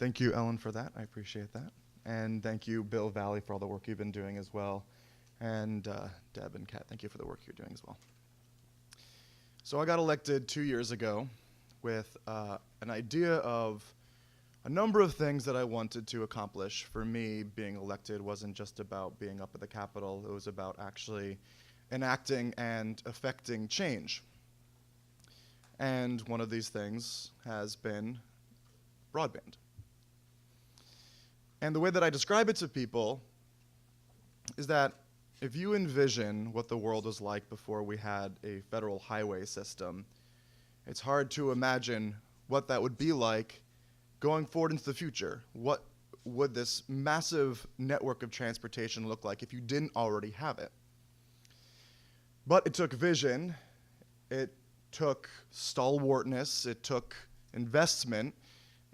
Thank you, Ellen, for that. I appreciate that. And thank you, Bill Valley, for all the work you've been doing as well. And Deb and Kat, thank you for the work you're doing as well. So I got elected 2 years ago with an idea of a number of things that I wanted to accomplish. For me, being elected wasn't just about being up at the Capitol. It was about actually enacting and affecting change. And one of these things has been broadband. And the way that I describe it to people is that if you envision what the world was like before we had a federal highway system, it's hard to imagine what that would be like going forward into the future. What would this massive network of transportation look like if you didn't already have it? But it took vision, it took stalwartness, it took investment,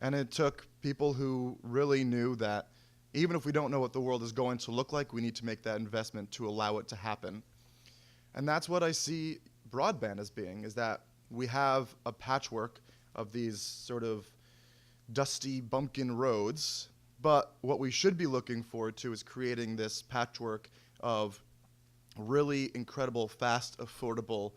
and it took people who really knew that even if we don't know what the world is going to look like, we need to make that investment to allow it to happen. And that's what I see broadband as being, is that we have a patchwork of these sort of dusty bumpkin roads, but what we should be looking forward to is creating this patchwork of really incredible, fast, affordable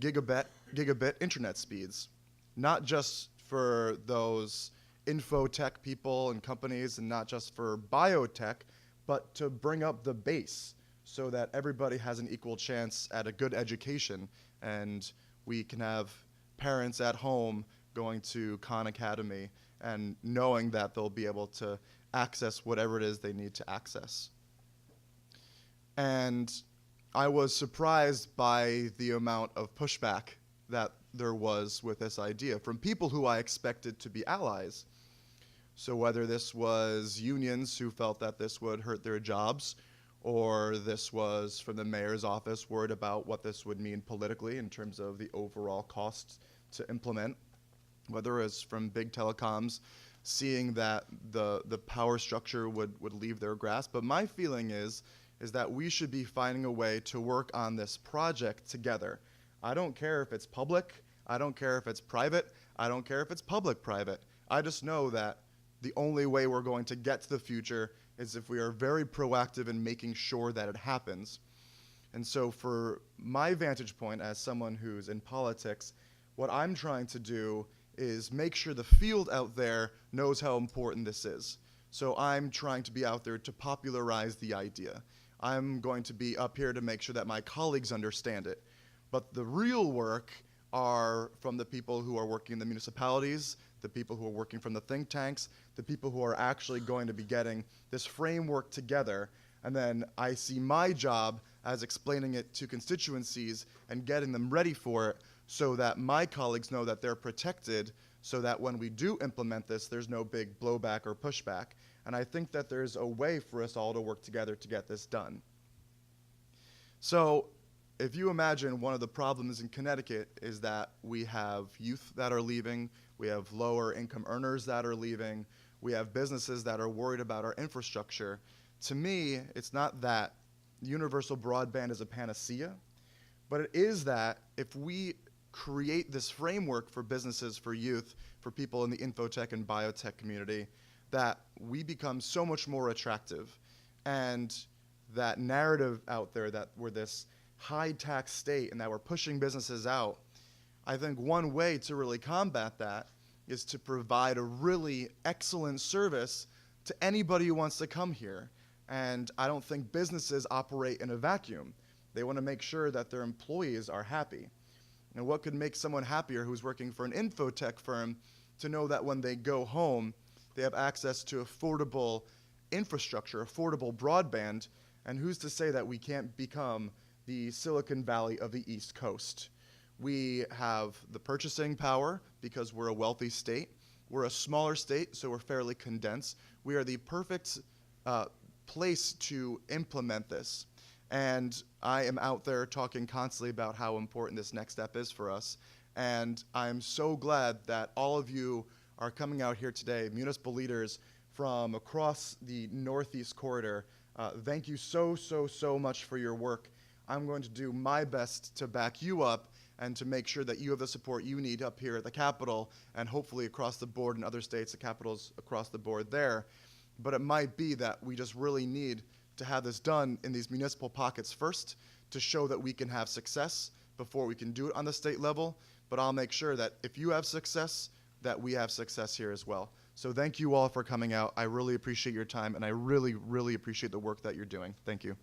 gigabit internet speeds, not just for those infotech people and companies and not just for biotech, but to bring up the base so that everybody has an equal chance at a good education and we can have parents at home going to Khan Academy and knowing that they'll be able to access whatever it is they need to access. And I was surprised by the amount of pushback that there was with this idea from people who I expected to be allies. So whether this was unions who felt that this would hurt their jobs, or this was from the mayor's office worried about what this would mean politically in terms of the overall costs to implement, whether it's from big telecoms seeing that the power structure would leave their grasp. But my feeling is that we should be finding a way to work on this project together. I don't care if it's public, I don't care if it's private, I don't care if it's public-private. I just know that the only way we're going to get to the future is if we are very proactive in making sure that it happens. And so for my vantage point as someone who's in politics, what I'm trying to do is make sure the field out there knows how important this is. So I'm trying to be out there to popularize the idea. I'm going to be up here to make sure that my colleagues understand it. But the real work are from the people who are working in the municipalities, the people who are working from the think tanks, the people who are actually going to be getting this framework together. And then I see my job as explaining it to constituencies and getting them ready for it so that my colleagues know that they're protected, so that when we do implement this, there's no big blowback or pushback. And I think that there's a way for us all to work together to get this done. So if you imagine, one of the problems in Connecticut is that we have youth that are leaving, we have lower income earners that are leaving, we have businesses that are worried about our infrastructure. To me, it's not that universal broadband is a panacea, but it is that if we create this framework for businesses, for youth, for people in the infotech and biotech community, that we become so much more attractive. And that narrative out there that we're this high tax state and that we're pushing businesses out, I think one way to really combat that is to provide a really excellent service to anybody who wants to come here. And I don't think businesses operate in a vacuum. They want to make sure that their employees are happy. And what could make someone happier who's working for an infotech firm to know that when they go home, they have access to affordable infrastructure, affordable broadband, and who's to say that we can't become the Silicon Valley of the East Coast? We have the purchasing power because we're a wealthy state. We're a smaller state, so we're fairly condensed. We are the perfect place to implement this. And I am out there talking constantly about how important this next step is for us. And I'm so glad that all of you are coming out here today, municipal leaders from across the Northeast Corridor. Thank you so much for your work. I'm going to do my best to back you up and to make sure that you have the support you need up here at the Capitol and hopefully across the board in other states, the capitals across the board there. But it might be that we just really need to have this done in these municipal pockets first to show that we can have success before we can do it on the state level. But I'll make sure that if you have success, that we have success here as well. So thank you all for coming out. I really appreciate your time, and I really, really appreciate the work that you're doing. Thank you.